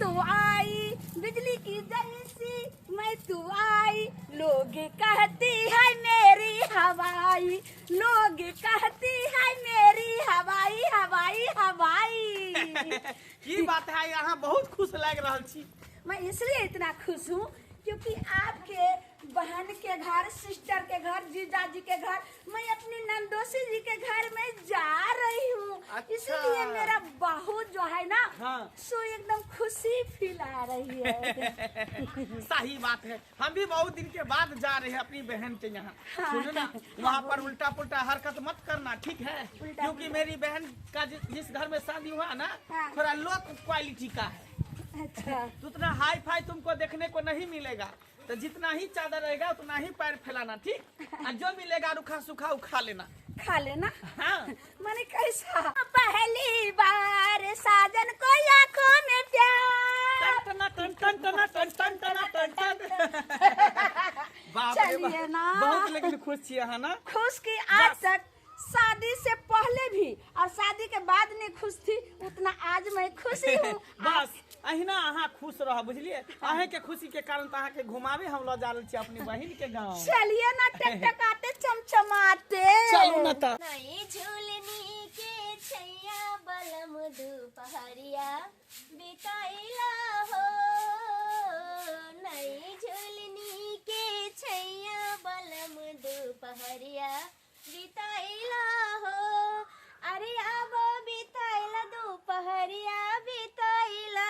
तो आई बिजली की जैसी मैं तो आई, लोग कहती है मेरी हवाई, लोग कहती है मेरी हवाई हवाई हवाई। की बात है, यहाँ बहुत खुश लग रहा छी। मैं इसलिए इतना खुश हूँ क्योंकि आपके बहन के घर, सिस्टर के घर, जीजाजी के घर, मैं अपनी नंदोसी जी के घर में जा रही हूँ। अच्छा। इसलिए मेरा बहू जो है ना, हाँ। सो एकदम खुशी फील आ रही है। सही बात है, हम भी बहुत दिन के बाद जा रहे हैं अपनी बहन के यहाँ। हाँ। सुनो ना, वहाँ पर उल्टा पुल्टा हरकत मत करना, ठीक है? उल्टा क्योंकि मेरी बहन का जिस घर में शादी हुआ ना, हाँ। थोड़ा लो क्वालिटी का है। अच्छा। उतना हाई फाई तुमको देखने को नहीं मिलेगा, तो जितना ही चादर रहेगा उतना ही पैर फैलाना, ठीक? और जो मिलेगा रूखा सूखा उखा लेना। खा लेना। हाँ। मैंने कैसा पहली बार साजन को आंखों में प्यार। टन टन टन टन टन टन टन टन टन। बाप रे चलिए बाप, ना। बहुत लेकिन खुश छिए है ना? खुश की आज तक शादी से पहले भी और शादी के बाद नहीं खुश थी, उतना आज मैं खुशी हूँ। बस अहिना अहाँ खुश रह, बुझलिए? अहे के खुशी के कारण अहाँ के घुमावे हम लो जा रहल छी अपनी बहिन के गांव। चलिए ना, टकटकाते चमचमाते। चलू ना त। नई झूलनी के छैया बलम दुपहरिया बिताइला हो, नई झूलनी के छैया बलम दुपहरिया बिताइला हो, अरे अब बिताइला दोपहरिया बिताइला,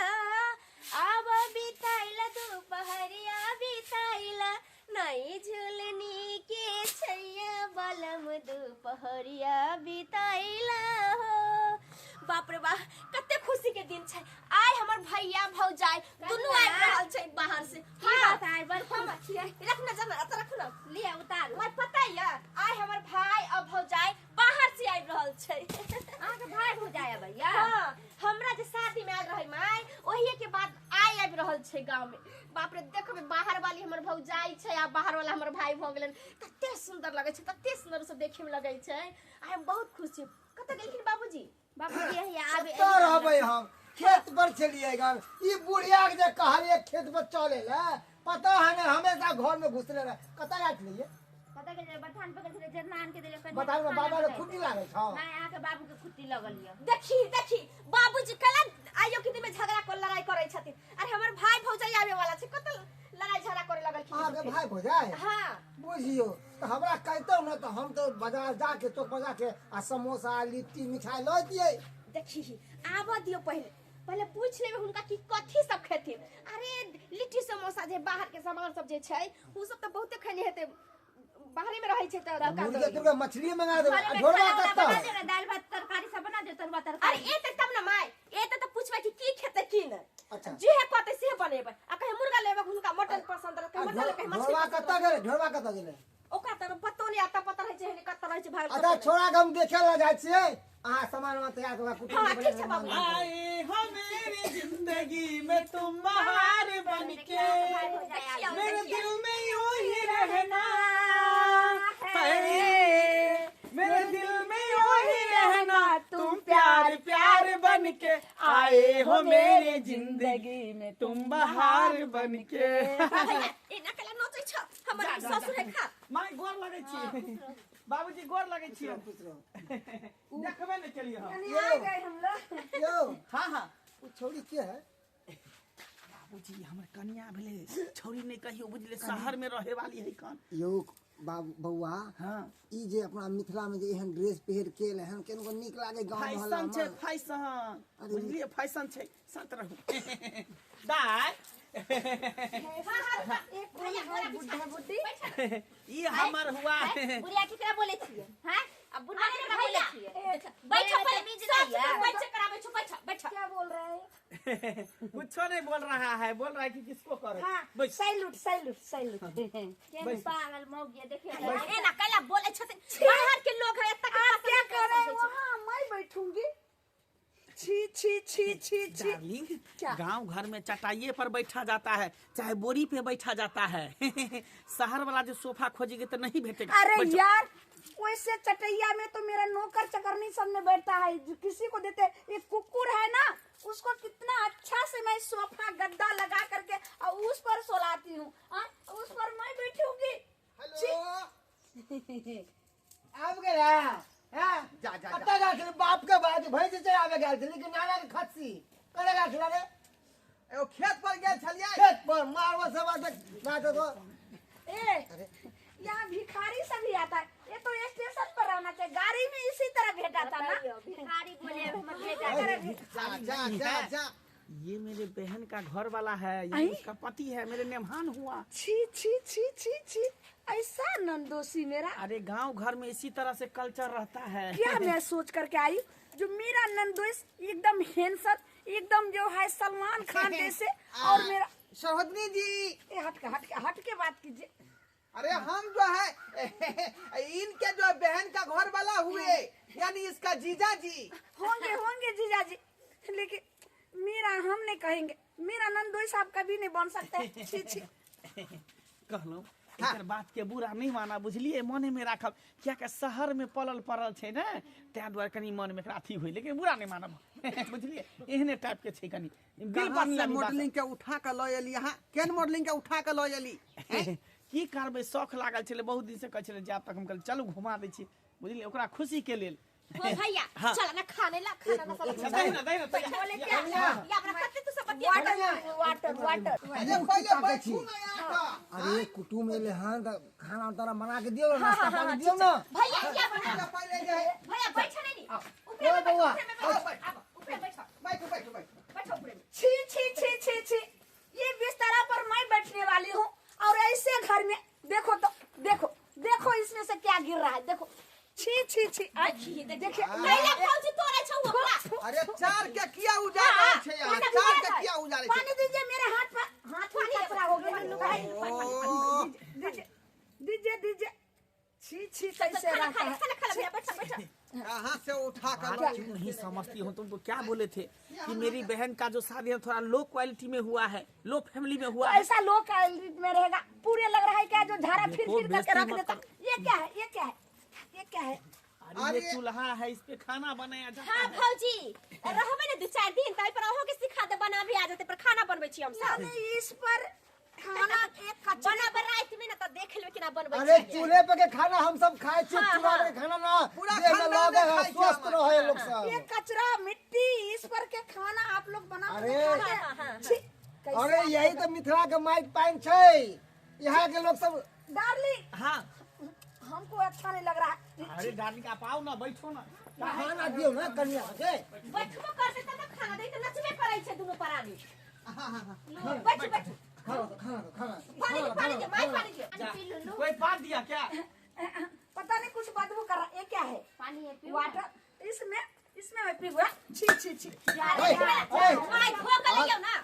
अब बिताइला दोपहरिया बिताइला, नई झूलनी के छैया बलम दोपहरिया बिताइला हो। बाप रे बाप, कते खुशी के दिन छै। आइ हमर भैया भौजाई दुनू आबि रहल छै बाहर से। की बात है? बड़ खुश छियै। रख न जमा, अत रख न, लिया उतार। मैं पता है आइ हमर भाई और भौजाई बाहर से आबि रहल छै। अहाँ के भाई भौजाई भैया? हाँ, हमरा जे शादी में आयल रहे माय, ओही के बाद आबि रहल छै गांव में। बाप रे, देखबे बाहर वाली हमर भौजाई छै आ बाहर वाला हमर भाई भ गेलन। कते सुंदर लगे छै, कते सुंदर से देखे में लगे छै। आई एम बहुत खुश छी। कते गेलखिन बाबूजी? बाबूजी यही आबे तो रहबै हम खेत पर चलिएगा। ई बुढ़िया के जे कहलिए खेत पर चले ला, पता है ना हमेशा घर में घुसले रहे। कता जात लिए? पता के बथान पकड़ के जरनान के देले। बताओ ना, बाबा के खुट्टी लागे छ? मैं यहाँ के बाबू के खुट्टी लगल लिया। देखी देखी बाबूजी कला आइयो किति में झगड़ा कर लड़ाई करे छथिन। अरे हमर भाई भौजाई आवे वाला छै, कत लड़ाई झगड़ा करे लगल की? आगे भाई भौजाई? हां, बुझियो तो हमरा कहतो न तो हम तो बाजार जाके चौक पर जाके आ समोसा लिट्टी मिठाई लो दिए। देखी आवा दियो पहले पहले पूछ लेबे हुनका की कथी सब खेथिन। अरे लिट्टी समोसा जे बाहर के सामान सब जे छै उ सब तो बहुते खैनी हेते, बाहरे में रहै छै त मुर्गे तुर्गे मछली मंगा दे, ढोरवा कत्ता? दाल भात तरकारी सब बना दे, तरुआ तरकारी। अरे एते तब न माय, एते त पूछबे कि की खेते की न। अच्छा। जे है कहते से बनेबे। आ कहे मुर्गा लेबे हुनका मटन पसंद रहे, मटन लेबे मछली ढोरवा पसंद कत्ता रहे। गेले? ढोरवा कत्ता गेले? ओका त पतो नहीं आता, पता रहे छै कत रहे छै भाग। अच्छा छोड़ा के हम देखे ला जाय छियै। अहाँ सामान में तैयार करवा कुछ हाँ, ठीक छै बाबू। आए हो मेरी जिंदगी में तुम बहार बन के, मेरे दिल में यूं ही रहना है, मेरे दिल में यूं ही रहना, तुम प्यार प्यार बन के आए हो मेरी जिंदगी में तुम बहार बन के। ए ना कला नोचै छ, हमर ससुर है खा। माय गोर लगे छी, बाबूजी गोर लगे छी। देखबे न केलिए हम। आ गए हम लोग। यो हाँ हाँ वो छोरी के है? बाबूजी हमर कन्या भेले, छौरी नहीं कहियो, बुझले शहर में रहे वाली है कन। यो बउआ, हाँ ई जे अपना मिथिला में जे एहन ड्रेस पहिर के एहन केनको नीक लागे गांव मोहल्ला फैशन छै, में? फैशन बुझलिए, फैशन छै, साथ रहू। दाय एक भैया बुढ़ा बुढ़ी। ई हमर हुआ बुढ़िया केकरा बोले छियै? हैं? अब बुढ़िया केकरा बोले छियै? बैठ पहले बीज नहीं बैठ करावे छु, बैठ बैठ। क्या बोल रहे हैं? कुछ नहीं बोल रहा है, बोल रहा है कि किसको करे। हाँ, बैठ। Salute salute salute. बैठ। पागल मौगिया देखिए। ए ना कला बोले छथिन, बाहर के लोग है एत आप क्या कर रहे हैं वहाँ? मैं बैठूंगी। छी छी छी छी छी। डार्लिंग, क्या? गांव घर में चटाइए पर बैठा जाता है, चाहे बोरी पे बैठा जाता है। शहर वाला जो सोफा खोजेंगे तो नहीं भेटेगा। अरे बैठो। यार, वैसे चटैया में तो मेरा नौकर चकरनी सब में बैठता है, किसी को देते। एक कुकुर है ना, उसको कितना अच्छा से मैं सोफा गद्दा लगा करके और उस पर सोलाती हूँ, उस पर मैं बैठूंगी। हेलो अब गया हां जा जा कत्ता गाछ बाप के बाद भैंस से आवे गेल छली कि नाना के खस्सी करे गाछ रे एगो खेत पर गेल छलियै खेत पर मारवा सब ना तो यहाँ भिखारी सभी आता है, ये तो स्टेशन पर रहना चाहिए, गाड़ी में इसी तरह भेटा था ना। भिखारी बोले मत ले जा जा जा जा ये मेरे बहन का घर वाला है, ये उसका पति है, मेरे मेहमान हुआ। छी छी छी छी छी, ऐसा नंदोसी मेरा। अरे गांव घर में इसी तरह से कल्चर रहता है। क्या मैं सोच करके आई जो मेरा नंदोस एकदम हैंडसम, एकदम जो है सलमान खान जैसे, और मेरा सरोजनी जी हट के बात कीजिए। अरे हम जो है इनके जो बहन का घर वाला हुए, यानी इसका जीजा जी होंगे जीजा जी, लेकिन मेरा हम नहीं कहेंगे, मेरा नंदोई साहब कभी नहीं बन सकते। छी छी कहलो एकर बात के बुरा नहीं माना, बुझलिए, मने में राखब, क्या के शहर में पलल पड़ल छे ना, तै द्वारे कनी मन में अथी होई, लेकिन बुरा नहीं मानब। बुझलिए, एहने टाइप के छे कनी बिल्कुल मॉडलिंग के उठा के ल एली। हां केन मॉडलिंग के उठा के ल एली? की करबे, शौक लागल छले, बहुत दिन से कहै छले जाब तक हम कहल चलू घुमा दै छी, बुझलिए, ओकरा खुशी के लेल। हो भैया चल ना खाने ला, खाना ना सब दे ना बोले क्या या अपना खाते तू सब बतिया वाटर अरे पहले बैठू ना यहाँ अरे कुटुम एले हां खाना तारा बना के दियो नाश्ता पानी दियो ना भैया क्या बना पहले जे भैया बैठा नहीं ओ बउआ ऊपर बैठो बैठो ऊपर में। छी छी छी छी छी, ये बिस्तरा पर मैं बैठने वाली हूँ और ऐसे घर में देखो तो देखो इसमें से क्या गिर रहा है, देखो छी छी छी। देखिए लैला फौजी तोरे छौ ओकरा। अरे चार के किया उजाड़ छे यार, चार के किया उजाड़ छे? पानी दीजिए, मेरे हाथ में कचरा हो गया दीजिए। छी छी कैसे रहता है। खाना भैया बैठो कहां से उठा कर क्यों नहीं समझती हो तुम? तो क्या बोले थे कि मेरी बहन का जो शादी है थोड़ा लो क्वालिटी में हुआ है, लो फैमिली में हुआ है। ऐसा लोग में रहेगा, पूरे लग रहा है क्या जो झाड़ा फिर करके रख देता। ये क्या है? अरे ये चूल्हा है, इस पे खाना बनाया जाता हां है। फौजी रहबे ने 2-4 दिन तई पर अहो के सिखा दे, बना भी आ जाते, पर खाना बनबै छी हम सब। इस पर खाना एक कच्चा बना बर रात में ना त देख लेबे कि ना बनबै छी। अरे चूल्हे पे के खाना हम सब खाए छी, हाँ, चूल्हा हाँ। पे खाना ना पूरा देह में खानदान लगे खाए है, छी स्वस्थ हम। रहे लोग ये सब। कचरा मिट्टी इस पर के खाना आप लोग बना अरे, छी, कैसे अरे आप यही तो मिथिला के माइट पाइन छै, यहाँ के लोग सब डार्लिंग हाँ हमको अच्छा नहीं लग रहा है। अरे डार्लिंग आप आओ ना, बैठो ना। खाना दियो ना कन्या के बैठबो करते त खाना दे त नचबे करै छै दुनो परानी। बैठ खाना पानी दे माय पानी दे पी लो। कोई बात दिया क्या? पता नहीं कुछ बदबू कर रहा, ये क्या है? पानी है पी वाटर इसमें मैं पी गया। छी छी छी। माय धो के ले जाओ ना।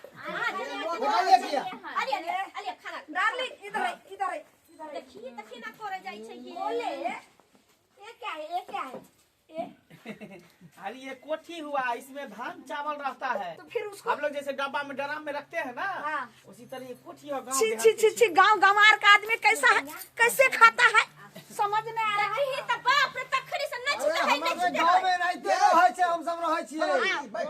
अरे खाना डार्लिंग इधर है। देखिए ना करे जाई छै कि बोले ये क्या है? अरे ये कोठी हुआ, इसमें धान चावल रहता है। तो फिर उसको हम लोग जैसे डब्बा में ड्राम में रखते हैं ना, हाँ। उसी तरह ये कोठी और गाँव छी देहात छी की छी छी, गांव गंवार का आदमी कैसा है, कैसे खाता है, समझ नहीं आ रहा है। देखिए त बाप रे तखरी से नच अरे हमारे गांव में रहते रहे छै, हम सब रहे छियै,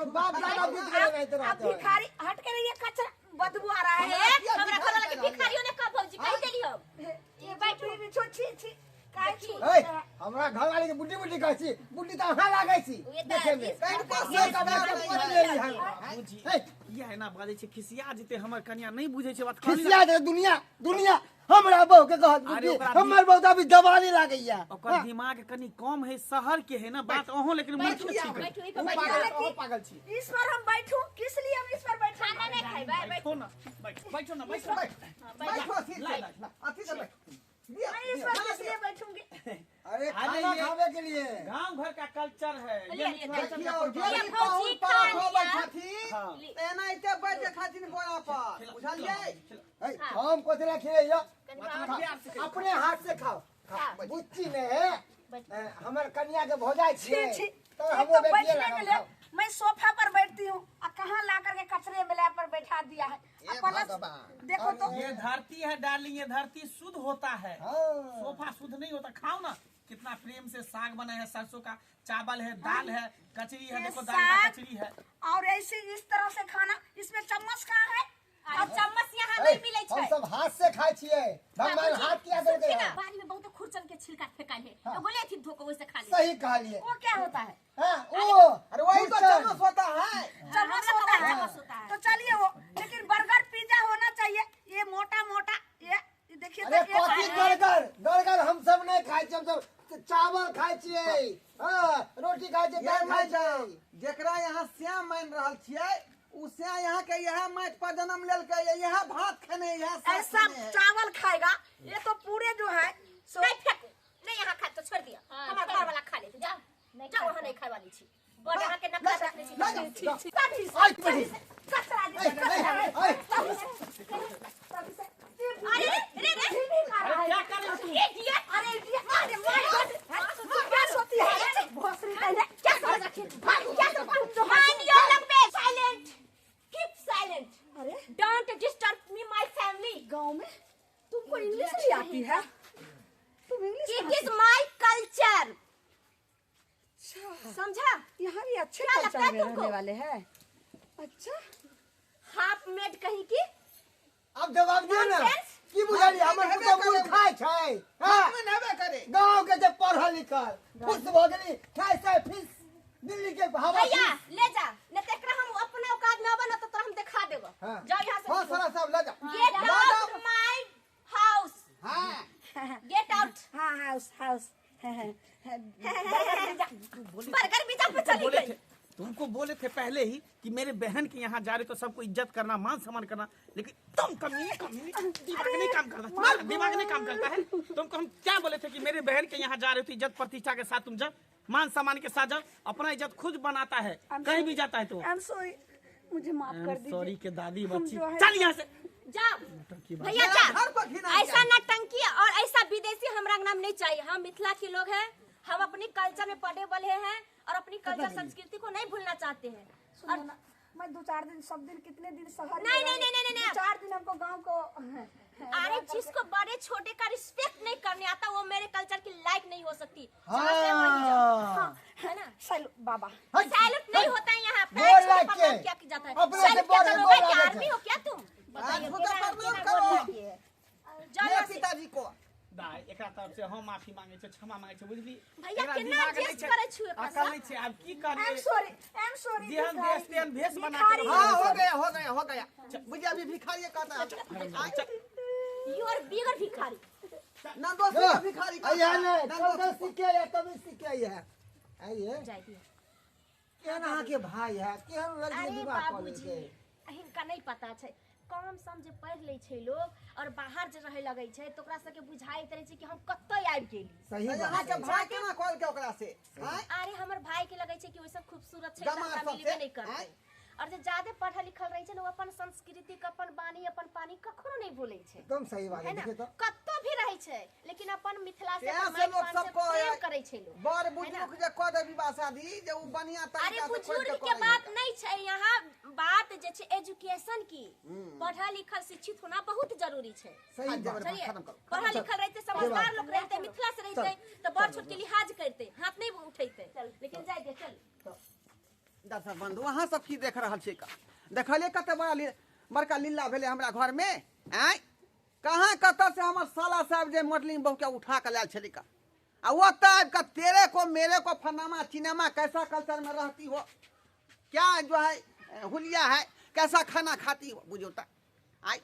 बाप दादा बीत गेले रहते आप रहते। भिखारी हट के रहिए, कचरा बदबू आ रहा है। हमरा घर वाला के भिखारियों ने कब भौजी कह देली हम। ये बैठो छी काय छी। ए हमरा घर वाली के बुड्ढी कहै छी, बुड्ढी त अहाँ लागै छी देखे में। ये कबे के पूछ लेली हम। बुझी ए ये है ना, बाजे छे खिसिया जेते, हमर कन्या नहीं बुझे छे बात। खिसिया दे दुनिया हमरा बहू के कहत अरे बुड्ढी, ओकरा हमर बहू त अभी जवानी लागैया। ओकर दिमाग कनी कम है, शहर के है ना बात अहो, लेकिन मूर्ख छी। बैठो ई पे वो बैठो। पागल छी। इस पर हम बैठूं, किस लिए हम इस पर बैठा? खाना नहीं खाइबा बैठो ना, बैठो ना। बैठो ठीक से अथी से बैठ। मैं इस पर किस लिए बैठूंगी? अरे खाना ये- खावे के लिए गांव घर का कल्चर है। ले, ले, देखियो ये जेली फौजी पाहुन खा पर लिया। होबै छथि, हाँ। एना इते बैठ के खाथिन बोरा पर, बुझलियै? ए, हम कोतरा खिलैया कनी प्यार से खाओ। अपने हाथ से खाओ। बुच्ची ने हमर कन्या के भौजाई छियै, छी तो एक हमो तो बेटिए बैठने में ले, लगा। मैं सोफा पर बैठती हूँ और कहाँ ला करके कचरे मिला पर बैठा दिया है। और प्लस देखो तो ये धरती है डार्लिंग, ये धरती शुद्ध होता है, हां सोफा शुद्ध नहीं होता। खाओ ना, कितना प्रेम से साग बना है, सरसों का चावल है, दाल है, कचरी है, ये देखो दाल का साग कचरी है। और ऐसे इस तरह से खाना, इसमें चम्मच कहाँ है? और चम्मच यहाँ नहीं मिले हम छै। सब हाथ से खाए छिए, भगवान हाथ किया दे सुनते गए ना, हैं। बाड़ी में बहुत खुरचन के छिलका फेंका है, हाँ। बोले थी धोको वैसे खा ले। सही कहलिए। वो क्या होता है? हाँ, वो अरे वही तो खुरचन। चम्मच होता है। चम्मच होता है। चम्मच होता है। तो चलिए वो, लेकिन बर्गर पिज्जा होना चाहिए, ये मोटा मोटा, ये देखिए अरे तो ये कथी गड़गड़ हम सब नहीं खाए छिए, हम सब चावल खाए छिए, हाँ, रोटी खाए छिए, ये दाल खाए मैडम छिए। जेकरा यहाँ श्याम मान रहल छियै, उ श्याम यहाँ के यह माटि पर जन्म लेलकै, यह भात खेने, यह साग ऐसा खेने है। चावल खाएगा, ये तो पूरे जो है सो नहीं फेंको, नहीं यहाँ खा तो छोड़ दिया, हमारा घर वाला खा ले, जाओ जाओ, वहाँ नहीं खाए वाली छी। और यहाँ के नखरा रखने छी। ला जा, छी, ला। छी, छी, छी, आई, छी, बड़ी। कचरा दे, आई, कचरा आई, दे। आई। अरे रे रे अरे क्या कर रहे ये दिया, अरे दिया, अरे मार क्या सोती है? भोसड़ी पहले क्या कर रखी क्या कर mind your language, silent, keep silent, अरे don't disturb me my family. गांव में तुमको इंग्लिश नहीं आती है? तुम English it is my culture, अच्छा, समझा? यहाँ भी अच्छे क्या लगता कल्चर है में तुमको? रहने वाले हैं। अच्छा, हाफ मेड कहीं की अब जवाब दियो ना, Nonsense। की बुझाली हमर हेबे पुतौ करे। मूल खाए छै, हाँ, भात में नहबे करे। गाँव के जब पढ़ल लिखल, खुश भ गेली, खाए से फिश, दिल्ली के हवा भैया फिश। ले जा, न तो एकरा हम अपना औकात में आबे न तो तोरा हम दिखा देबो। हाँ। जाओ यहाँ से, हाँ, सारा सब ला जा। गेट आउट माय हाउस, हाँ, गेट आउट। हाँ हाउस हाउस बर्गर पिज्जा पे चली बोले गई। थे, तुमको बोले थे पहले ही कि मेरे बहन के यहाँ जा रहे तो सबको इज्जत करना, मान सम्मान करना, लेकिन तुम कमी दिमाग नहीं काम करता, तुम्हारा दिमाग नहीं काम करता है। तुमको हम क्या बोले थे कि मेरे बहन के यहाँ जा रहे हो तो इज्जत प्रतिष्ठा के साथ तुम जाओ, मान सम्मान के साथ जाओ, अपना इज्जत खुद बनाता है, कहीं भी जाता है तो। आई एम सॉरी, मुझे माफ कर दीजिए। सॉरी के दादी हम बच्ची, जो है- चल यहाँ से। जाओ की बात। भैया मेरा जा, घर पर घिना ऐसा नटंकी और ऐसा विदेशी हमरा नाम नहीं चाहिए। हम मिथिला के लोग हैं, हम अपनी कल्चर में पढ़े बले हैं और अपनी कल्चर संस्कृति को नहीं भूलना चाहते हैं। सुनो ना, मैं 2-4 दिन, सब दिन, कितने दिन शहर में नहीं, रही, नहीं, नहीं, नहीं, नहीं। 2-4 दिन हमको गांव को अरे जिसको बड़े छोटे का रिस्पेक्ट नहीं करने आता वो मेरे कल्चर की लायक नहीं हो सकती। जहाँ से वहीं जाओ। हाँ, है ना? सैलूट बाबा। हट, सैल्यूट नहीं होता है यहाँ, बोल पैर रहा छूने पर के। नाम क्या किया जाता है? अपने से सैल्यूट क्या बड़े करोगे? बोल क्या रहा आर्मी है। हो क्या तुम? बताइए, खुदा केना- प्रणाम केना करो। बोल रही है? जाओ मेरे यहाँ से। पिताजी को। दाई एकरा तरफ से हम माफी मांगे छै, क्षमा मांगे छै, बुझली? भैया, एकरा केना दिमाग नहीं adjust छै, करै छी एकरा अकल साथ? नहीं छै, आब की आई एम करिए? Sorry, I am sorry. जेहन देश तेहन भेष बना के भिखारी। रखो। हाँ, हो गया, हो गया, हो गया। मुझे अभी भिखारी कहता है। You are bigger भिखारी। नंदोसी का भिखारी कहता आइए है। ने, नंदोसी कब सीखे है, कभी सीखे है। आइए, जाइए। केहन अहाँ के भाई है, केहन लड़की अरे विवाह कर बाबूजी, लेके। हिनका नहीं पता छै। कम सम जे पढ़ ले छै लोग और बाहर जे रहे लगे छै तो ओकरा सबके बुझाइत रहे छै कि हम कतय आबि गेली। सही यहाँ बात के है। भाई केना कहल के ओकरा से? हाँ? अरे हमर भाई के लगे छै कि वैसा खूबसूरत छै जमा हमरा सबसे, मिलबे नहीं करते। आँय? और जे ज्यादा पढ़ल लिखल रहे छै ना, वो अपन संस्कृति के, अपन बानी, अपन पानी कखनो नहीं भूले छै। एकदम सही बात है है, ना? देखिए तो। कत्तो भी रहे छै लेकिन अपन मिथिला से, तें अपन से माटि लोग पान से सबको प्रेम करे छै लोग। बड़ बुजुर्ग जे कह दे विवाह शादी, जे उ बढ़िया अरे तरीका से खोज बुजुर्ग के के करे बात है। नहीं छै यहाँ, बात जे छै एजुकेशन की। पढ़ल लिखल शिक्षित होना बहुत जरूरी छै। सही हाँ, बात जबरदस्त। चलिए, खत्म करो। पढ़ल लिखल रहते, समझदार लोग रहते, मिथिला से रहते तो बड़ छोट के लिहाज करते, हाथ नहीं उठेते। लेकिन जाए दे, चल। दर्शक बंधु, अहाँ सब की देख रहल छी? देखलिए कते बड़का लीला भेले हमरा घर में। आय कहाँ कतऽ से हमर साला साहब जे मॉडलिंग बहू के उठा के लायल छली का, आ वो आबि के तेरे को मेरे को फनामा चिनामा, कैसा कल्चर में रहती हो, क्या जो है हुलिया है, कैसा खाना खाती हो, बुझो त। आय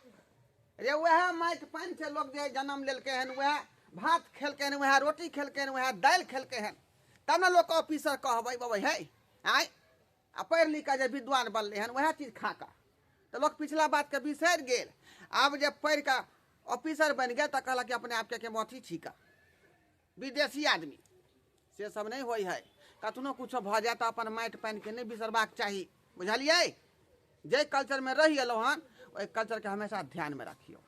रे वह माटि पानि से लोग जे जन्म लेलके हन, वह भात खेलके हन, वह रोटी खेलके हन, वह दालि खेलके हन, तब न लोग के ऑफिसर कहबै बबै है। आय आ पढ़ि लिख के जे विद्वान बनले हन वह चीज खा का, तो लोग पिछला बात के बिसरि गेल। आब जे पढ़ि के ऑफिसर बन गए तो कहलक कि अपने आप के मोथी छिका, विदेशी आदमी से सब नहीं होई है। कतनो कुछो भ जाए तो अपन माटि पानि के नहीं बिसरबाक चाही, बुझलियै? जे कल्चर में रहि गेलहुँ हन ओहि कल्चर के हमेशा ध्यान में रखियो।